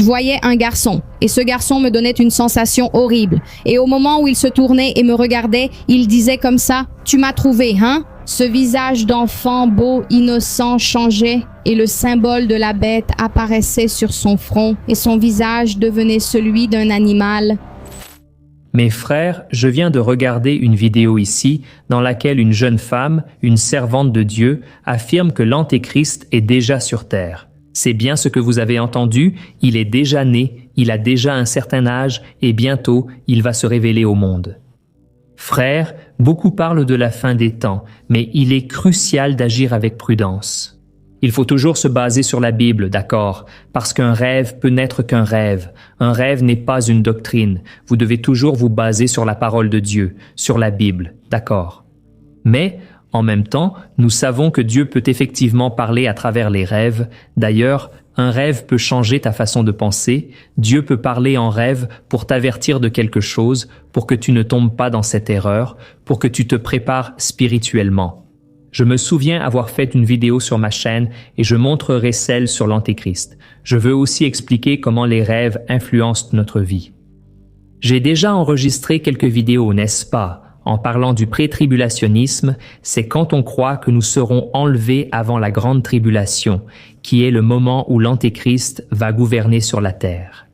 voyais un garçon, et ce garçon me donnait une sensation horrible. Et au moment où il se tournait et me regardait, il disait comme ça, « Tu m'as trouvé, hein ?» Ce visage d'enfant beau, innocent changeait, et le symbole de la bête apparaissait sur son front, et son visage devenait celui d'un animal. Mes frères, je viens de regarder une vidéo ici dans laquelle une jeune femme, une servante de Dieu, affirme que l'Antéchrist est déjà sur terre. C'est bien ce que vous avez entendu, il est déjà né, il a déjà un certain âge et bientôt il va se révéler au monde. Frères, beaucoup parlent de la fin des temps, mais il est crucial d'agir avec prudence. Il faut toujours se baser sur la Bible, d'accord, parce qu'un rêve peut n'être qu'un rêve. Un rêve n'est pas une doctrine. Vous devez toujours vous baser sur la parole de Dieu, sur la Bible, d'accord. Mais, en même temps, nous savons que Dieu peut effectivement parler à travers les rêves. D'ailleurs, un rêve peut changer ta façon de penser. Dieu peut parler en rêve pour t'avertir de quelque chose, pour que tu ne tombes pas dans cette erreur, pour que tu te prépares spirituellement. Je me souviens avoir fait une vidéo sur ma chaîne et je montrerai celle sur l'Antéchrist. Je veux aussi expliquer comment les rêves influencent notre vie. J'ai déjà enregistré quelques vidéos, n'est-ce pas? En parlant du pré-tribulationnisme, c'est quand on croit que nous serons enlevés avant la grande tribulation, qui est le moment où l'Antéchrist va gouverner sur la terre.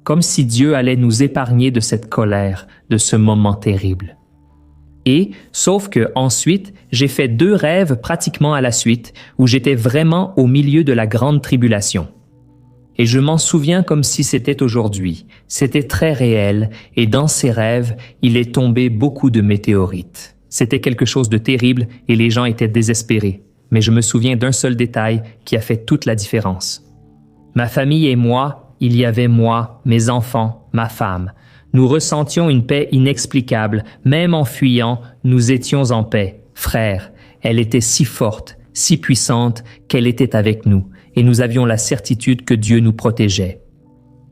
Comme si Dieu allait nous épargner de cette colère, de ce moment terrible. Et, sauf que ensuite, j'ai fait 2 rêves pratiquement à la suite, où j'étais vraiment au milieu de la grande tribulation. Et je m'en souviens comme si c'était aujourd'hui. C'était très réel, et dans ces rêves, il est tombé beaucoup de météorites. C'était quelque chose de terrible, et les gens étaient désespérés. Mais je me souviens d'un seul détail qui a fait toute la différence. Ma famille et moi, il y avait moi, mes enfants, ma femme. Nous ressentions une paix inexplicable. Même en fuyant, nous étions en paix. Frère, elle était si forte, si puissante qu'elle était avec nous, et nous avions la certitude que Dieu nous protégeait.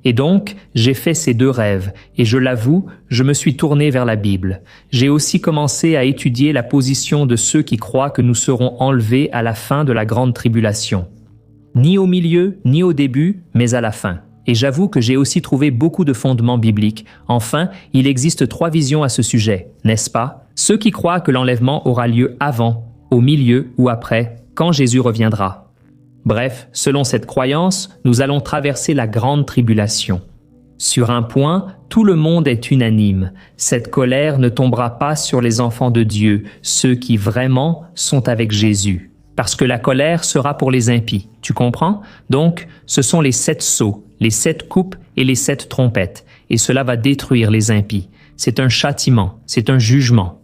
Et donc, j'ai fait ces 2 rêves, et je l'avoue, je me suis tourné vers la Bible. J'ai aussi commencé à étudier la position de ceux qui croient que nous serons enlevés à la fin de la grande tribulation. Ni au milieu, ni au début, mais à la fin. Et j'avoue que j'ai aussi trouvé beaucoup de fondements bibliques. Enfin, il existe 3 visions à ce sujet, n'est-ce pas? Ceux qui croient que l'enlèvement aura lieu avant, au milieu ou après, quand Jésus reviendra. Bref, selon cette croyance, nous allons traverser la grande tribulation. Sur un point, tout le monde est unanime. Cette colère ne tombera pas sur les enfants de Dieu, ceux qui vraiment sont avec Jésus. Parce que la colère sera pour les impies, tu comprends? Donc, ce sont les 7 sceaux, les 7 coupes et les 7 trompettes, et cela va détruire les impies. C'est un châtiment, c'est un jugement.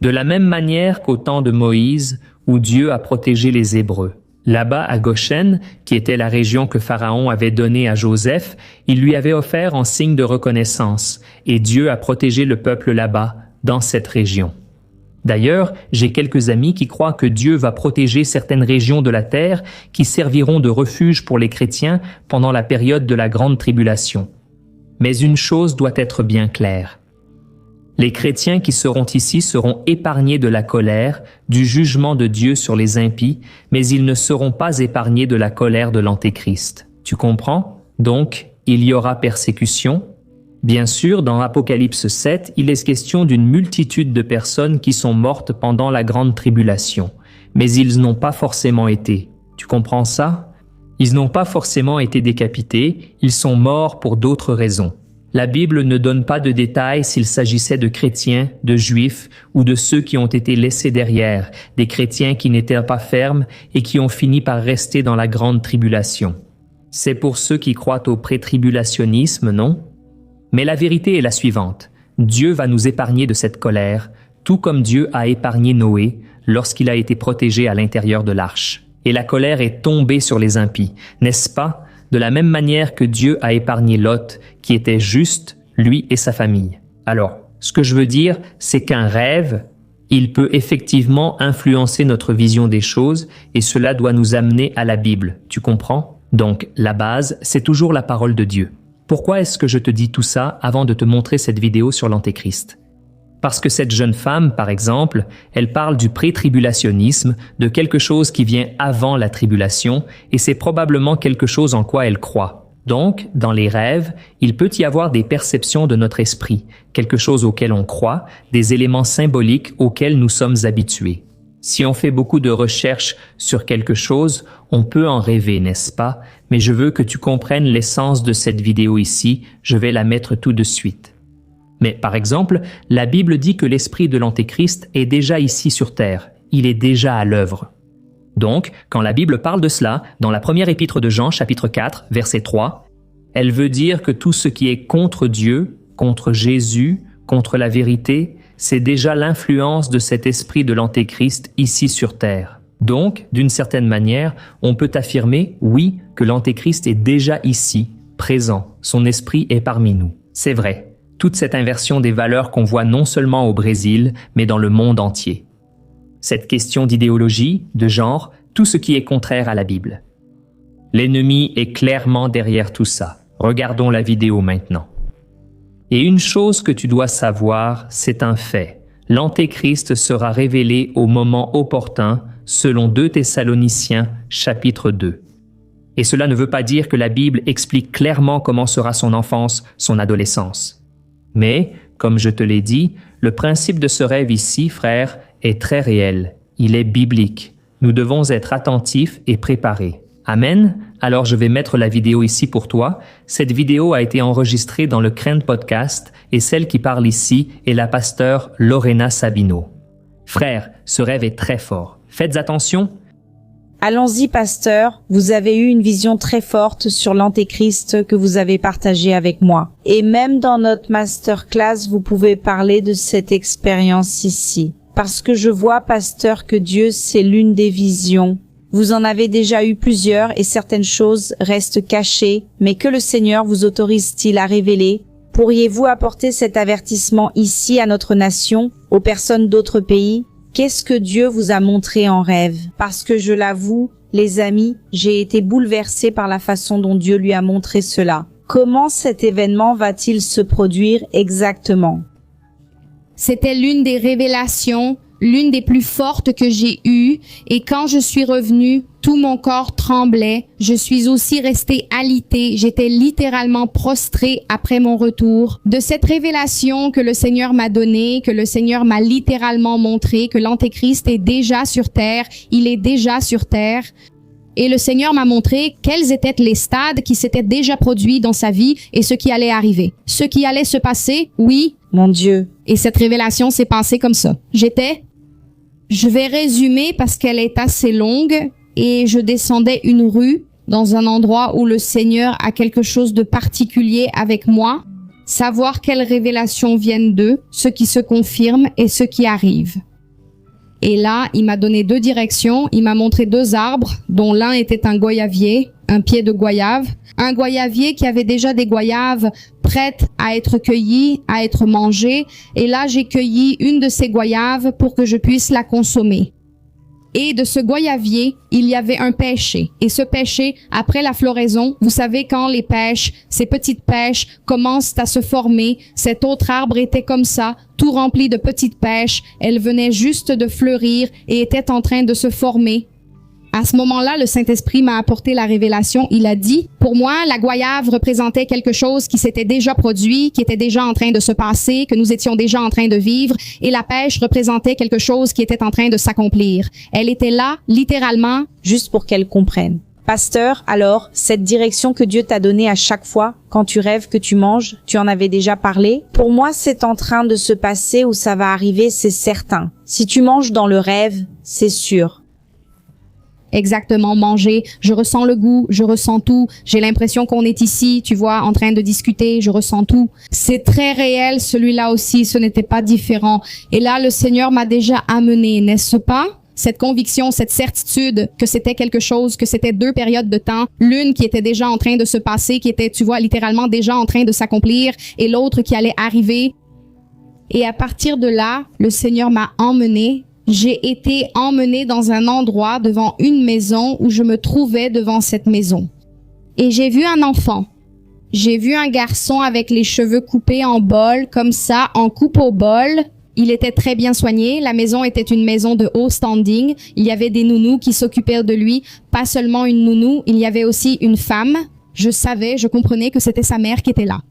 De la même manière qu'au temps de Moïse, où Dieu a protégé les Hébreux. Là-bas à Goshen, qui était la région que Pharaon avait donnée à Joseph, il lui avait offert en signe de reconnaissance, et Dieu a protégé le peuple là-bas, dans cette région. D'ailleurs, j'ai quelques amis qui croient que Dieu va protéger certaines régions de la terre qui serviront de refuge pour les chrétiens pendant la période de la grande tribulation. Mais une chose doit être bien claire. Les chrétiens qui seront ici seront épargnés de la colère, du jugement de Dieu sur les impies, mais ils ne seront pas épargnés de la colère de l'Antéchrist. Tu comprends? Donc, il y aura persécution. Bien sûr, dans Apocalypse 7, il est question d'une multitude de personnes qui sont mortes pendant la grande tribulation. Mais ils n'ont pas forcément été. Tu comprends ça? Ils n'ont pas forcément été décapités, ils sont morts pour d'autres raisons. La Bible ne donne pas de détails s'il s'agissait de chrétiens, de juifs ou de ceux qui ont été laissés derrière, des chrétiens qui n'étaient pas fermes et qui ont fini par rester dans la grande tribulation. C'est pour ceux qui croient au pré-tribulationnisme, non? Mais la vérité est la suivante. Dieu va nous épargner de cette colère, tout comme Dieu a épargné Noé lorsqu'il a été protégé à l'intérieur de l'arche. Et la colère est tombée sur les impies, n'est-ce pas? De la même manière que Dieu a épargné Lot, qui était juste, lui et sa famille. Alors, ce que je veux dire, c'est qu'un rêve, il peut effectivement influencer notre vision des choses et cela doit nous amener à la Bible, tu comprends? Donc, la base, c'est toujours la parole de Dieu. Pourquoi est-ce que je te dis tout ça avant de te montrer cette vidéo sur l'Antéchrist? Parce que cette jeune femme, par exemple, elle parle du pré-tribulationnisme, de quelque chose qui vient avant la tribulation, et c'est probablement quelque chose en quoi elle croit. Donc, dans les rêves, il peut y avoir des perceptions de notre esprit, quelque chose auquel on croit, des éléments symboliques auxquels nous sommes habitués. Si on fait beaucoup de recherches sur quelque chose, on peut en rêver, n'est-ce pas? Mais je veux que tu comprennes l'essence de cette vidéo ici, je vais la mettre tout de suite. Mais par exemple, la Bible dit que l'esprit de l'Antéchrist est déjà ici sur terre, il est déjà à l'œuvre. Donc, quand la Bible parle de cela, dans la première épître de Jean, chapitre 4, verset 3, elle veut dire que tout ce qui est contre Dieu, contre Jésus, contre la vérité, c'est déjà l'influence de cet esprit de l'Antéchrist ici sur terre. Donc, d'une certaine manière, on peut affirmer, oui, que l'Antéchrist est déjà ici, présent, son esprit est parmi nous. C'est vrai, toute cette inversion des valeurs qu'on voit non seulement au Brésil, mais dans le monde entier. Cette question d'idéologie, de genre, tout ce qui est contraire à la Bible. L'ennemi est clairement derrière tout ça. Regardons la vidéo maintenant. Et une chose que tu dois savoir, c'est un fait. L'Antéchrist sera révélé au moment opportun, selon 2 Thessaloniciens, chapitre 2. Et cela ne veut pas dire que la Bible explique clairement comment sera son enfance, son adolescence. Mais, comme je te l'ai dit, le principe de ce rêve ici, frère, est très réel. Il est biblique. Nous devons être attentifs et préparés. Amen. Alors je vais mettre la vidéo ici pour toi. Cette vidéo a été enregistrée dans le Crène Podcast et celle qui parle ici est la pasteure Lorena Sabino. Frère, ce rêve est très fort. Faites attention. Allons-y, pasteur. Vous avez eu une vision très forte sur l'Antéchrist que vous avez partagée avec moi. Et même dans notre masterclass, vous pouvez parler de cette expérience ici. Parce que je vois, pasteur, que Dieu, c'est l'une des visions. Vous en avez déjà eu plusieurs et certaines choses restent cachées, mais que le Seigneur vous autorise-t-il à révéler? Pourriez-vous apporter cet avertissement ici à notre nation, aux personnes d'autres pays? Qu'est-ce que Dieu vous a montré en rêve? Parce que je l'avoue, les amis, j'ai été bouleversée par la façon dont Dieu lui a montré cela. Comment cet événement va-t-il se produire exactement? C'était l'une des révélations, l'une des plus fortes que j'ai eues, et quand je suis revenue, tout mon corps tremblait. Je suis aussi restée alitée, j'étais littéralement prostrée après mon retour. De cette révélation que le Seigneur m'a donnée, que le Seigneur m'a littéralement montré, que l'Antéchrist est déjà sur terre, il est déjà sur terre. Et le Seigneur m'a montré quels étaient les stades qui s'étaient déjà produits dans sa vie et ce qui allait arriver. Ce qui allait se passer, oui. Mon Dieu. Et cette révélation s'est passée comme ça. Je vais résumer parce qu'elle est assez longue et je descendais une rue dans un endroit où le Seigneur a quelque chose de particulier avec moi. Savoir quelles révélations viennent d'eux, ce qui se confirme et ce qui arrive. Et là, il m'a donné 2 directions. Il m'a montré 2 arbres, dont l'un était un goyavier, un pied de goyave. Un goyavier qui avait déjà des goyaves prêtes à être cueillies, à être mangées. Et là, j'ai cueilli une de ces goyaves pour que je puisse la consommer. Et de ce goyavier, il y avait un pêcher. Et ce pêcher, après la floraison, vous savez quand les pêches, ces petites pêches, commencent à se former, cet autre arbre était comme ça, tout rempli de petites pêches. Elle venait juste de fleurir et était en train de se former. À ce moment-là, le Saint-Esprit m'a apporté la révélation. Il a dit, pour moi, la goyave représentait quelque chose qui s'était déjà produit, qui était déjà en train de se passer, que nous étions déjà en train de vivre, et la pêche représentait quelque chose qui était en train de s'accomplir. Elle était là, littéralement. Juste pour qu'elle comprenne. Pasteur, alors, cette direction que Dieu t'a donnée à chaque fois, quand tu rêves que tu manges, tu en avais déjà parlé? Pour moi, c'est en train de se passer ou ça va arriver, c'est certain. Si tu manges dans le rêve, c'est sûr. Exactement, manger. Je ressens le goût, je ressens tout. J'ai l'impression qu'on est ici, tu vois, en train de discuter, je ressens tout. C'est très réel, celui-là aussi, ce n'était pas différent. Et là, le Seigneur m'a déjà amené, n'est-ce pas? Cette conviction, cette certitude que c'était quelque chose, que c'était 2 périodes de temps. L'une qui était déjà en train de se passer, qui était, tu vois, littéralement déjà en train de s'accomplir, et l'autre qui allait arriver. Et à partir de là, le Seigneur m'a emmené. J'ai été emmenée dans un endroit devant une maison où je me trouvais devant cette maison. Et j'ai vu un enfant. J'ai vu un garçon avec les cheveux coupés en bol, comme ça, en coupe au bol. Il était très bien soigné. La maison était une maison de haut standing. Il y avait des nounous qui s'occupaient de lui. Pas seulement une nounou, il y avait aussi une femme. je comprenais que c'était sa mère qui était là.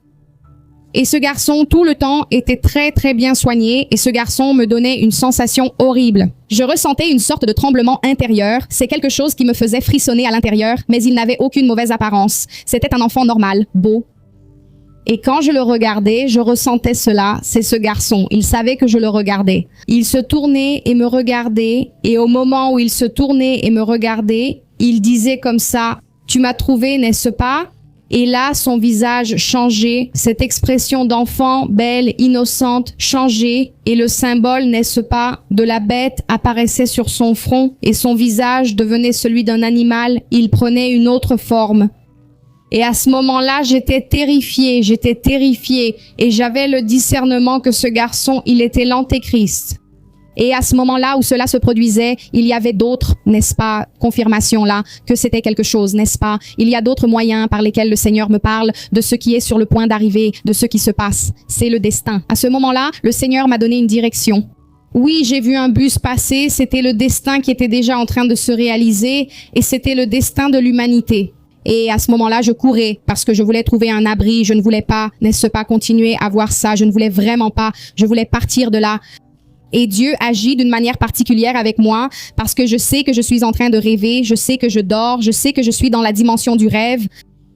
Et ce garçon, tout le temps, était très très bien soigné et ce garçon me donnait une sensation horrible. Je ressentais une sorte de tremblement intérieur. C'est quelque chose qui me faisait frissonner à l'intérieur, mais il n'avait aucune mauvaise apparence. C'était un enfant normal, beau. Et quand je le regardais, je ressentais cela. C'est ce garçon. Il savait que je le regardais. Il se tournait et me regardait. Et au moment où il se tournait et me regardait, il disait comme ça, « Tu m'as trouvé, n'est-ce pas ?» Et là, son visage changeait, cette expression d'enfant, belle, innocente, changeait, et le symbole, n'est-ce pas, de la bête apparaissait sur son front, et son visage devenait celui d'un animal, il prenait une autre forme. Et à ce moment-là, j'étais terrifiée, et j'avais le discernement que ce garçon, il était l'Antéchrist. Et à ce moment-là où cela se produisait, il y avait d'autres, n'est-ce pas, confirmations là, que c'était quelque chose, n'est-ce pas? Il y a d'autres moyens par lesquels le Seigneur me parle de ce qui est sur le point d'arriver, de ce qui se passe. C'est le destin. À ce moment-là, le Seigneur m'a donné une direction. Oui, j'ai vu un bus passer, c'était le destin qui était déjà en train de se réaliser, et c'était le destin de l'humanité. Et à ce moment-là, je courais parce que je voulais trouver un abri, je ne voulais pas, n'est-ce pas, continuer à voir ça, je ne voulais vraiment pas, je voulais partir de là. Et Dieu agit d'une manière particulière avec moi parce que je sais que je suis en train de rêver, je sais que je dors, je sais que je suis dans la dimension du rêve.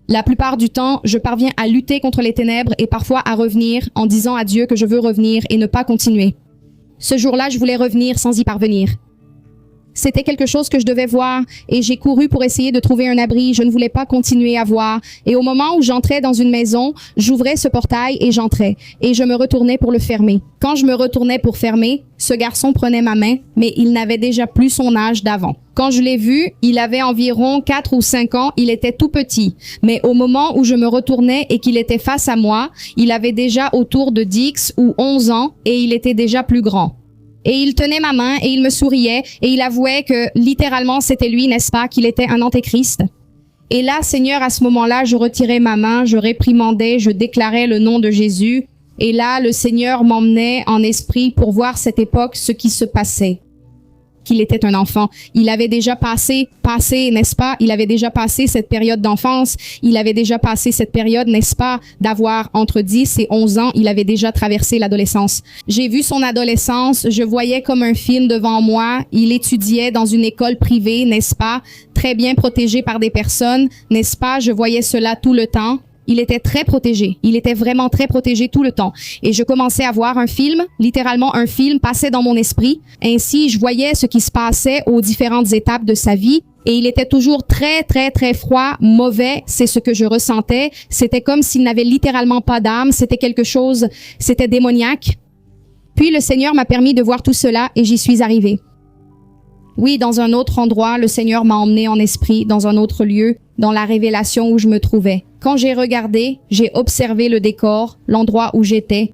La plupart du temps, je parviens à lutter contre les ténèbres et parfois à revenir en disant à Dieu que je veux revenir et ne pas continuer. Ce jour-là, je voulais revenir sans y parvenir. C'était quelque chose que je devais voir et j'ai couru pour essayer de trouver un abri. Je ne voulais pas continuer à voir. Et au moment où j'entrais dans une maison, j'ouvrais ce portail et j'entrais. Et je me retournais pour le fermer. Quand je me retournais pour fermer, ce garçon prenait ma main, mais il n'avait déjà plus son âge d'avant. Quand je l'ai vu, il avait environ 4 ou 5 ans, il était tout petit. Mais au moment où je me retournais et qu'il était face à moi, il avait déjà autour de 10 ou 11 ans et il était déjà plus grand. Et il tenait ma main et il me souriait et il avouait que littéralement c'était lui, n'est-ce pas, qu'il était un antéchrist. Et là, Seigneur, à ce moment-là, je retirais ma main, je réprimandais, je déclarais le nom de Jésus. Et là, le Seigneur m'emmenait en esprit pour voir cette époque, ce qui se passait. Qu'il était un enfant. Il avait déjà passé, n'est-ce pas? Il avait déjà passé cette période d'enfance. Il avait déjà passé cette période, n'est-ce pas, d'avoir entre 10 et 11 ans. Il avait déjà traversé l'adolescence. J'ai vu son adolescence. Je voyais comme un film devant moi. Il étudiait dans une école privée, n'est-ce pas? Très bien protégé par des personnes, n'est-ce pas? Je voyais cela tout le temps. Il était très protégé. Il était vraiment très protégé tout le temps. Et je commençais à voir un film, littéralement un film passait dans mon esprit. Ainsi, je voyais ce qui se passait aux différentes étapes de sa vie. Et il était toujours très, très, très froid, mauvais. C'est ce que je ressentais. C'était comme s'il n'avait littéralement pas d'âme. C'était quelque chose, c'était démoniaque. Puis le Seigneur m'a permis de voir tout cela et j'y suis arrivée. Oui, dans un autre endroit, le Seigneur m'a emmené en esprit, dans un autre lieu, dans la révélation où je me trouvais. Quand j'ai regardé, j'ai observé le décor, l'endroit où j'étais.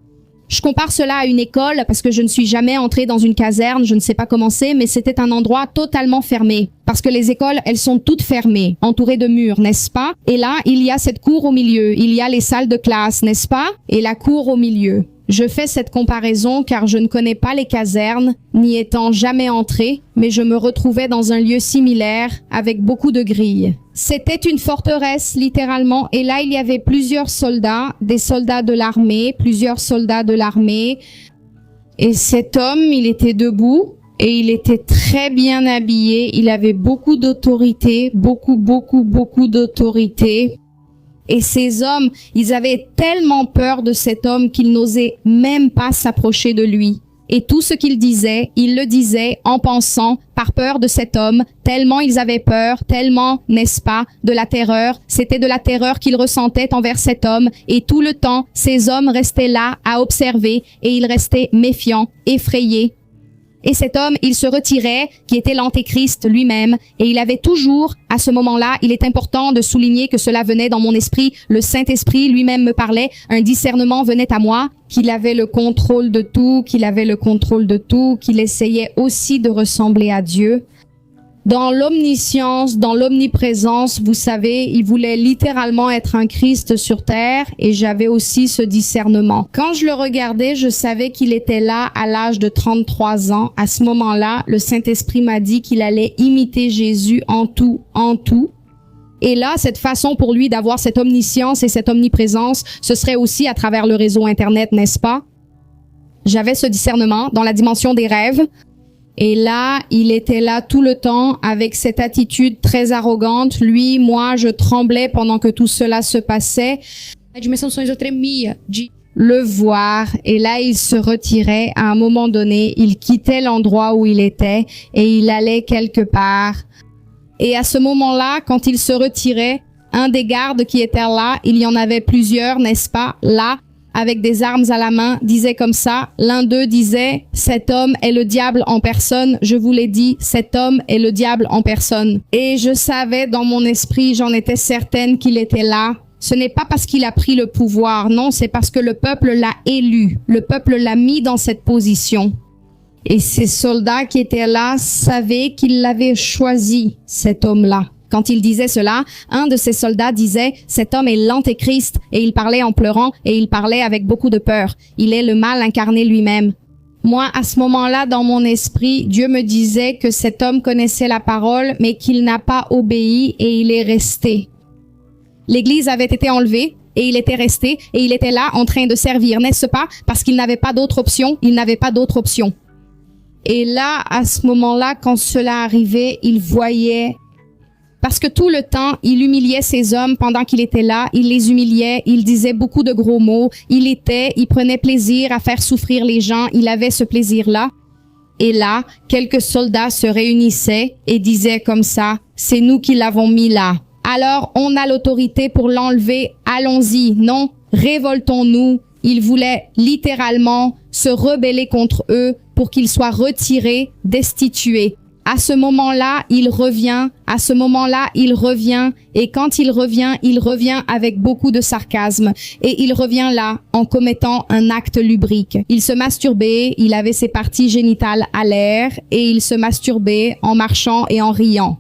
Je compare cela à une école parce que je ne suis jamais entrée dans une caserne, je ne sais pas comment c'est, mais c'était un endroit totalement fermé. Parce que les écoles, elles sont toutes fermées, entourées de murs, n'est-ce pas? Et là, il y a cette cour au milieu, il y a les salles de classe, n'est-ce pas? Et la cour au milieu. Je fais cette comparaison car je ne connais pas les casernes, n'y étant jamais entrée, mais je me retrouvais dans un lieu similaire avec beaucoup de grilles. C'était une forteresse, littéralement, et là, il y avait plusieurs soldats, des soldats de l'armée, plusieurs soldats de l'armée. Et cet homme, il était debout et il était très bien habillé, il avait beaucoup d'autorité, beaucoup d'autorité. Et ces hommes, ils avaient tellement peur de cet homme qu'ils n'osaient même pas s'approcher de lui. Et tout ce qu'ils disaient, ils le disaient en pensant, par peur de cet homme, tellement ils avaient peur, tellement, n'est-ce pas, de la terreur. C'était de la terreur qu'ils ressentaient envers cet homme. Et tout le temps, ces hommes restaient là à observer et ils restaient méfiants, effrayés. Et cet homme, il se retirait, qui était l'Antéchrist lui-même, et il avait toujours, à ce moment-là, il est important de souligner que cela venait dans mon esprit, le Saint-Esprit lui-même me parlait, un discernement venait à moi, qu'il avait le contrôle de tout, qu'il essayait aussi de ressembler à Dieu. Dans l'omniscience, dans l'omniprésence, vous savez, il voulait littéralement être un Christ sur terre et j'avais aussi ce discernement. Quand je le regardais, je savais qu'il était là à l'âge de 33 ans. À ce moment-là, le Saint-Esprit m'a dit qu'il allait imiter Jésus en tout. Et là, cette façon pour lui d'avoir cette omniscience et cette omniprésence, ce serait aussi à travers le réseau Internet, n'est-ce pas? J'avais ce discernement dans la dimension des rêves. Et là, il était là tout le temps avec cette attitude très arrogante. Lui, moi, je tremblais pendant que tout cela se passait. Le voir, et là, il se retirait. À un moment donné, il quittait l'endroit où il était et il allait quelque part. Et à ce moment-là, quand il se retirait, un des gardes qui était là, il y en avait plusieurs, n'est-ce pas, là, avec des armes à la main, disait comme ça. L'un d'eux disait, cet homme est le diable en personne. Je vous l'ai dit, cet homme est le diable en personne. Et je savais dans mon esprit, j'en étais certaine qu'il était là. Ce n'est pas parce qu'il a pris le pouvoir, non, c'est parce que le peuple l'a élu. Le peuple l'a mis dans cette position. Et ces soldats qui étaient là savaient qu'il l'avait choisi, cet homme-là. Quand il disait cela, un de ces soldats disait « Cet homme est l'Antéchrist » et il parlait en pleurant et il parlait avec beaucoup de peur. Il est le mal incarné lui-même. Moi, à ce moment-là, dans mon esprit, Dieu me disait que cet homme connaissait la parole, mais qu'il n'a pas obéi et il est resté. L'Église avait été enlevée et il était resté et il était là en train de servir, n'est-ce pas? Parce qu'il n'avait pas d'autre option, il n'avait pas d'autre option. Et là, à ce moment-là, quand cela arrivait, il voyait. Parce que tout le temps, il humiliait ces hommes pendant qu'il était là, il les humiliait, il disait beaucoup de gros mots, il prenait plaisir à faire souffrir les gens, il avait ce plaisir-là. Et là, quelques soldats se réunissaient et disaient comme ça, « C'est nous qui l'avons mis là. Alors, on a l'autorité pour l'enlever, allons-y, non, révoltons-nous. » Ils voulaient littéralement se rebeller contre eux pour qu'ils soient retirés, destitués. À ce moment-là, il revient. À ce moment-là, il revient. Et quand il revient avec beaucoup de sarcasme. Et il revient là, en commettant un acte lubrique. Il se masturbait, il avait ses parties génitales à l'air, et il se masturbait en marchant et en riant.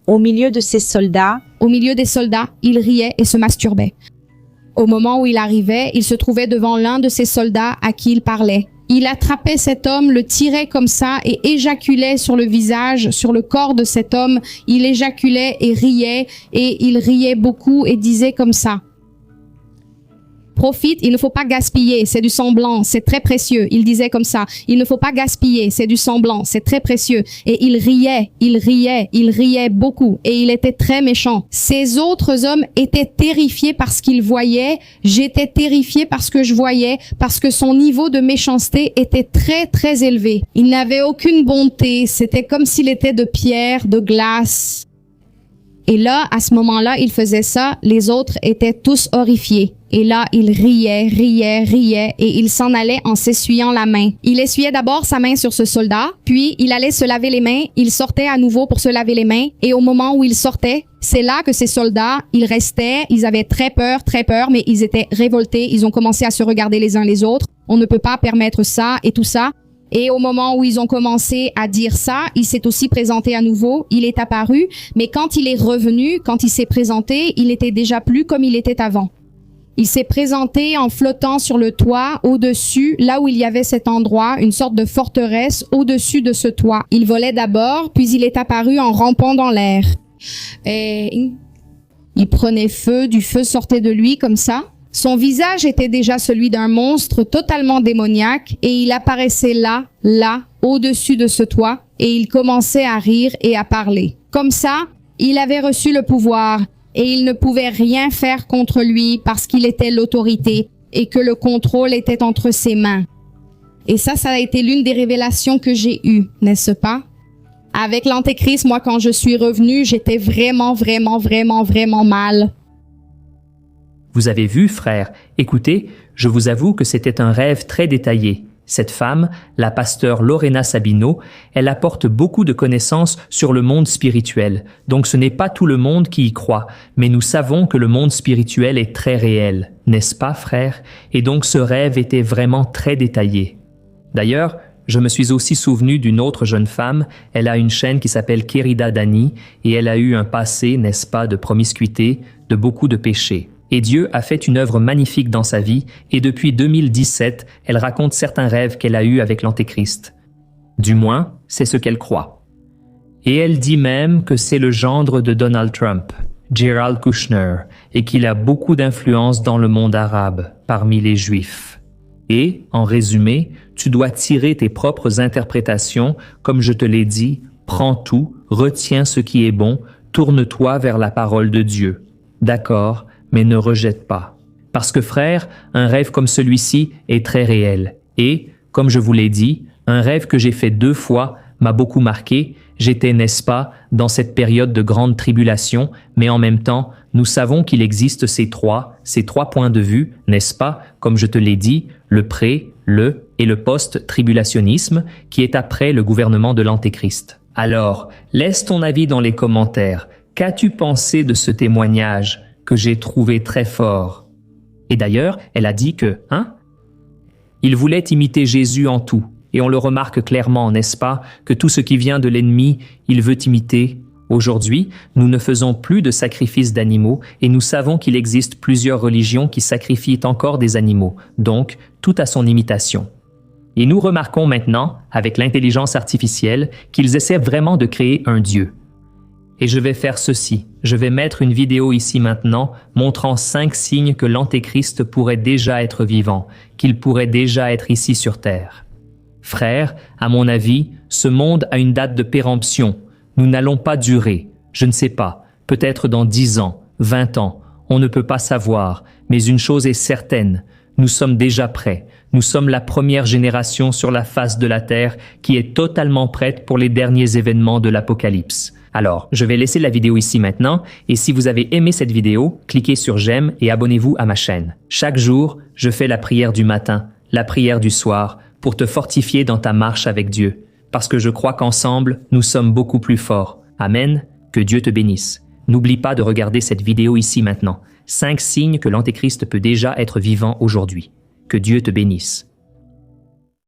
Au milieu de ces soldats, il riait et se masturbait. Au moment où il arrivait, il se trouvait devant l'un de ces soldats à qui il parlait. Il attrapait cet homme, le tirait comme ça et éjaculait sur le visage, sur le corps de cet homme. Il éjaculait et il riait beaucoup et disait comme ça. Profite, il ne faut pas gaspiller, c'est du sang blanc, c'est très précieux. Il disait comme ça, il ne faut pas gaspiller, c'est du sang blanc, c'est très précieux. Et il riait beaucoup et il était très méchant. Ces autres hommes étaient terrifiés par ce qu'ils voyaient, j'étais terrifiée par ce que je voyais, parce que son niveau de méchanceté était très très élevé. Il n'avait aucune bonté, c'était comme s'il était de pierre, de glace. Et là, à ce moment-là, il faisait ça, les autres étaient tous horrifiés. Et là, il riait, et il s'en allait en s'essuyant la main. Il essuyait d'abord sa main sur ce soldat, puis il allait se laver les mains, il sortait à nouveau pour se laver les mains, et au moment où il sortait, c'est là que ces soldats, ils restaient, ils avaient très peur, mais ils étaient révoltés, ils ont commencé à se regarder les uns les autres. On ne peut pas permettre ça et tout ça. Et au moment où ils ont commencé à dire ça, il s'est aussi présenté à nouveau, il est apparu, mais quand il est revenu, quand il s'est présenté, il était déjà plus comme il était avant. Il s'est présenté en flottant sur le toit, au-dessus, là où il y avait cet endroit, une sorte de forteresse au-dessus de ce toit. Il volait d'abord, puis il est apparu en rampant dans l'air. Et il prenait feu, du feu sortait de lui comme ça. Son visage était déjà celui d'un monstre totalement démoniaque et il apparaissait là, au-dessus de ce toit et il commençait à rire et à parler. Comme ça, il avait reçu le pouvoir et il ne pouvait rien faire contre lui parce qu'il était l'autorité et que le contrôle était entre ses mains. Et ça a été l'une des révélations que j'ai eues, n'est-ce pas? Avec l'Antéchrist, moi, quand je suis revenue, j'étais vraiment mal. Vous avez vu, frère, écoutez, je vous avoue que c'était un rêve très détaillé. Cette femme, la pasteure Lorena Sabino, elle apporte beaucoup de connaissances sur le monde spirituel. Donc ce n'est pas tout le monde qui y croit, mais nous savons que le monde spirituel est très réel, n'est-ce pas, frère? Et donc ce rêve était vraiment très détaillé. D'ailleurs, je me suis aussi souvenu d'une autre jeune femme, elle a une chaîne qui s'appelle Kerida Dani, et elle a eu un passé, n'est-ce pas, de promiscuité, de beaucoup de péchés. Et Dieu a fait une œuvre magnifique dans sa vie, et depuis 2017, elle raconte certains rêves qu'elle a eus avec l'Antéchrist. Du moins, c'est ce qu'elle croit. Et elle dit même que c'est le gendre de Donald Trump. Gerald Kushner, et qu'il a beaucoup d'influence dans le monde arabe, parmi les Juifs. Et, en résumé, tu dois tirer tes propres interprétations, comme je te l'ai dit, prends tout, retiens ce qui est bon, tourne-toi vers la parole de Dieu. D'accord, mais ne rejette pas. Parce que frère, un rêve comme celui-ci est très réel. Et, comme je vous l'ai dit, un rêve que j'ai fait 2 fois m'a beaucoup marqué. J'étais, n'est-ce pas, dans cette période de grande tribulation, mais en même temps, nous savons qu'il existe ces trois points de vue, n'est-ce pas, comme je te l'ai dit, le pré, le et le post-tribulationnisme, qui est après le gouvernement de l'Antéchrist. Alors, laisse ton avis dans les commentaires. Qu'as-tu pensé de ce témoignage que j'ai trouvé très fort? Et d'ailleurs, elle a dit que, il voulait imiter Jésus en tout. Et on le remarque clairement, n'est-ce pas, que tout ce qui vient de l'ennemi, il veut imiter. Aujourd'hui, nous ne faisons plus de sacrifices d'animaux et nous savons qu'il existe plusieurs religions qui sacrifient encore des animaux, donc tout à son imitation. Et nous remarquons maintenant, avec l'intelligence artificielle, qu'ils essaient vraiment de créer un Dieu. Et je vais faire ceci, je vais mettre une vidéo ici maintenant montrant 5 signes que l'Antéchrist pourrait déjà être vivant, qu'il pourrait déjà être ici sur Terre. Frère, à mon avis, ce monde a une date de péremption. Nous n'allons pas durer. Je ne sais pas. Peut-être dans 10 ans, 20 ans. On ne peut pas savoir. Mais une chose est certaine. Nous sommes déjà prêts. Nous sommes la première génération sur la face de la Terre qui est totalement prête pour les derniers événements de l'Apocalypse. Alors, je vais laisser la vidéo ici maintenant. Et si vous avez aimé cette vidéo, cliquez sur j'aime et abonnez-vous à ma chaîne. Chaque jour, je fais la prière du matin, la prière du soir, pour te fortifier dans ta marche avec Dieu, parce que je crois qu'ensemble, nous sommes beaucoup plus forts. Amen, que Dieu te bénisse. N'oublie pas de regarder cette vidéo ici maintenant. 5 signes que l'Antéchrist peut déjà être vivant aujourd'hui. Que Dieu te bénisse.